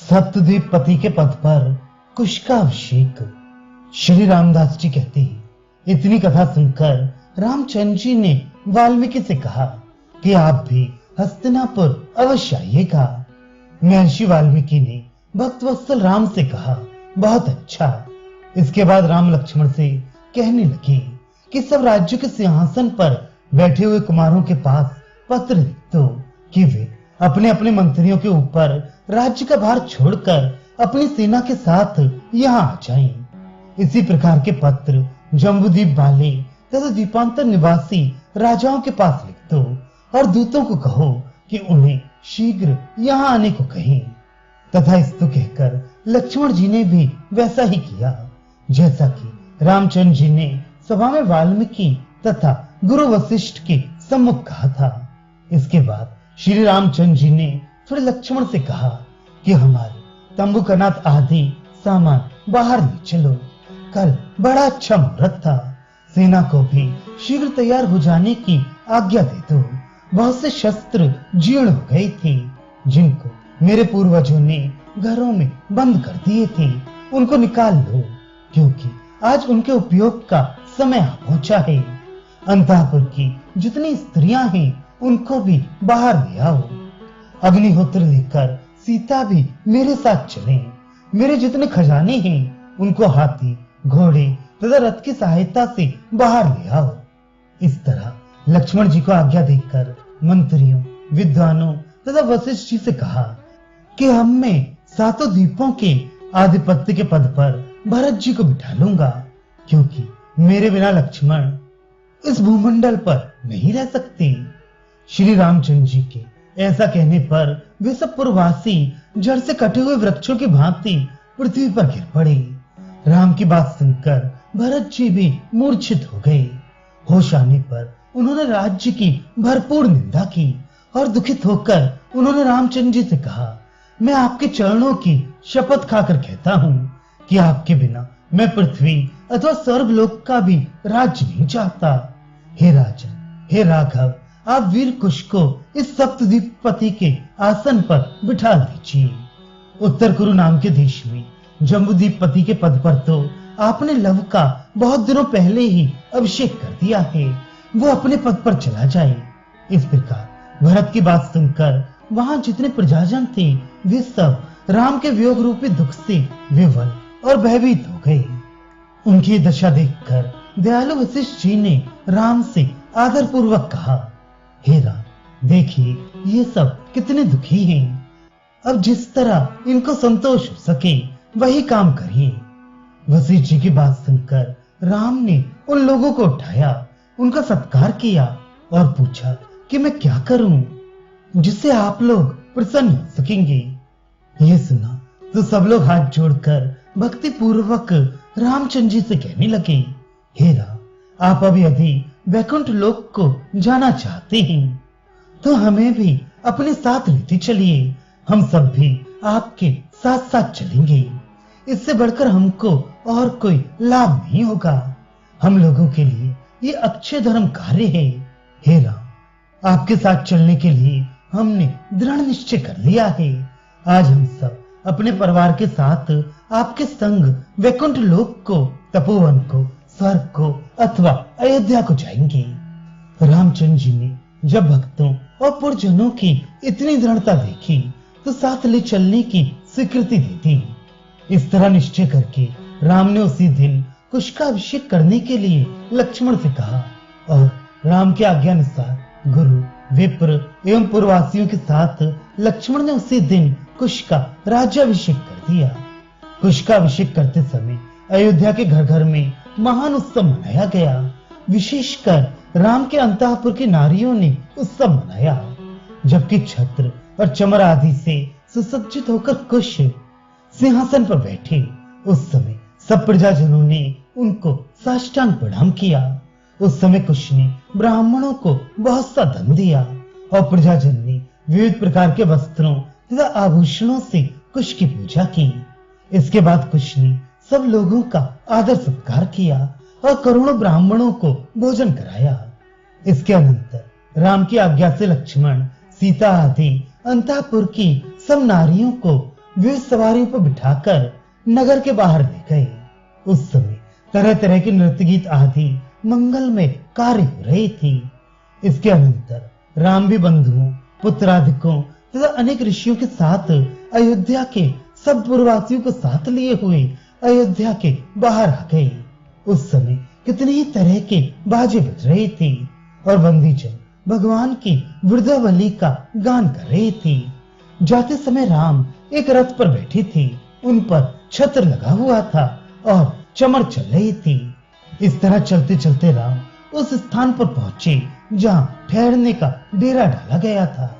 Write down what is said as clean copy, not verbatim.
सप्तद्वीप पति के पद पर कुश का अभिषेक। श्री रामदास जी कहते हैं, इतनी कथा सुनकर रामचंद्र जी ने वाल्मीकि से कहा कि आप भी हस्तिनापुर अवश्य आइएगा। महर्षि वाल्मीकि ने भक्त वत्सल राम से कहा, बहुत अच्छा। इसके बाद राम लक्ष्मण से कहने लगे कि सब राज्यों के सिंहासन पर बैठे हुए कुमारों के पास पत्र लिख दो कि वे अपने अपने मंत्रियों के ऊपर राज्य का भार छोड़कर अपनी सेना के साथ यहाँ आ जाएं। इसी प्रकार के पत्र जम्बूद्वीप वाले तथा द्वीपांतर निवासी राजाओं के पास लिख दो और दूतों को कहो कि उन्हें शीघ्र यहाँ आने को कहें। तथा इस्तो कहकर लक्ष्मण जी ने भी वैसा ही किया जैसा कि रामचंद्र जी ने सभा में वाल्मीकि तथा गुरु वशिष्ठ के सम्मुख कहा था। इसके बाद श्री रामचंद्र जी ने फिर लक्ष्मण से कहा कि हमारे तंबू कनात आदि सामान बाहर ले चलो। कल बड़ा अच्छा मुहूर्त था। सेना को भी शीघ्र तैयार हो जाने की आज्ञा दे दो। बहुत से शस्त्र जीर्ण हो गए थे जिनको मेरे पूर्वजों ने घरों में बंद कर दिए थे, उनको निकाल लो, क्योंकि आज उनके उपयोग का समय आ पहुंचा है। अंतःपुर की जितनी स्त्रियां हैं उनको भी बाहर ले आओ। अग्निहोत्र लेकर सीता भी मेरे साथ चले। मेरे जितने खजाने हैं उनको हाथी, घोड़े तथा रथ की सहायता से बाहर ले आओ। इस तरह लक्ष्मण जी को आज्ञा देकर मंत्रियों, विद्वानों तथा वशिष्ठ जी से कहा कि हम में सातों द्वीपों के आधिपत्य के पद पर भरत जी को बिठा लूंगा, क्योंकि मेरे बिना लक्ष्मण इस भूमंडल पर नहीं रह सकते। श्री रामचंद्र जी के ऐसा कहने पर वे सब पूर्ववासी जड़ से कटे हुए वृक्षों की भांति पृथ्वी पर गिर पड़े। राम की बात सुनकर भरत जी भी मूर्छित हो गए। होश आने पर उन्होंने राज्य की भरपूर निंदा की और दुखित होकर उन्होंने रामचंद्र जी से कहा, मैं आपके चरणों की शपथ खाकर कहता हूँ कि आपके बिना मैं पृथ्वी अथवा स्वर्गलोक का भी राज्य नहीं चाहता। हे राजन, हे राघव, आप वीर कुश को इस सप्तद्वीप पति के आसन पर बिठा दीजिए। उत्तर कुरु नाम के देश में जम्बूद्वीप पति के पद पर तो आपने लव का बहुत दिनों पहले ही अभिषेक कर दिया है, वो अपने पद पर चला जाए। इस प्रकार भरत की बात सुनकर वहां जितने प्रजाजन थे वे सब राम के वियोग रूपी दुख से विवल और भयभीत हो गए। उनकी दशा देखकर दयालु वशिष्ठ जी ने राम से आदर पूर्वक कहा, हे राम, देखिए ये सब कितने दुखी हैं। अब जिस तरह इनको संतोष हो सके वही काम करिए। वशिष्ठ जी की बात सुनकर राम ने उन लोगों को उठाया, उनका सत्कार किया और पूछा कि मैं क्या करूं जिससे आप लोग प्रसन्न हो सकेंगे। ये सुना तो सब लोग हाथ जोड़कर भक्ति पूर्वक रामचंद्र जी से कहने लगे, हे राम, आप अभी अभी वैकुंठ लोक को जाना चाहते हैं तो हमें भी अपने साथ लेते चलिए। हम सब भी आपके साथ साथ चलेंगे। इससे बढ़कर हमको और कोई लाभ नहीं होगा। हम लोगों के लिए ये अक्षय धर्म कार्य है। हे राम, आपके साथ चलने के लिए हमने दृढ़ निश्चय कर लिया है। आज हम सब अपने परिवार के साथ आपके संग वैकुंठ लोक को, तपोवन को, स्वर्ग को अथवा अयोध्या को जाएंगे। रामचंद्र जी ने जब भक्तों और पुरजनों की इतनी दृढ़ता देखी तो साथ ले चलने की स्वीकृति दे दी। इस तरह निश्चय करके राम ने उसी दिन कुश का अभिषेक करने के लिए लक्ष्मण से कहा और राम के आज्ञा अनुसार गुरु, विप्र एवं पूर्ववासियों के साथ लक्ष्मण ने उसी दिन कुश का राज्याभिषेक कर दिया। कुश का अभिषेक करते समय अयोध्या के घर घर में महान उत्सव मनाया गया। विशेषकर राम के अंतःपुर की नारियों ने उत्सव मनाया, जबकि छत्र और चमर आदि से सुसज्जित होकर कुश सिंहासन पर बैठे। उस समय सब प्रजाजनों ने उनको साष्टांग प्रणाम किया। उस समय कुश ने ब्राह्मणों को बहुत सा धन दिया और प्रजाजन ने विविध प्रकार के वस्त्रों तथा आभूषणों से कुश की पूजा की। इसके बाद कुश ने सब लोगों का आदर सत्कार किया और करोड़ों ब्राह्मणों को भोजन कराया। इसके अनंतर राम की आज्ञा से लक्ष्मण, सीता आदि अंतःपुर की सब नारियों को वे सवारियों पर बिठाकर नगर के बाहर ले गए। उस समय तरह तरह के नृत्य गीत आदि मंगल में कार्य हो रही थी। इसके अनंतर राम भी बंधुओं, पुत्राधिकों तथा अनेक ऋषियों के साथ अयोध्या के सब पुरवासियों को साथ लिए हुए अयोध्या के बाहर आ गए। उस समय कितनी ही तरह के बाजे बज रहे थे और बंदीजन भगवान की वृद्धावली का गान कर रहे थे। जाते समय राम एक रथ पर बैठे थे, उन पर छत्र लगा हुआ था और चमर चल रही थी। इस तरह चलते चलते राम उस स्थान पर पहुंचे जहां ठहरने का डेरा डाला गया था।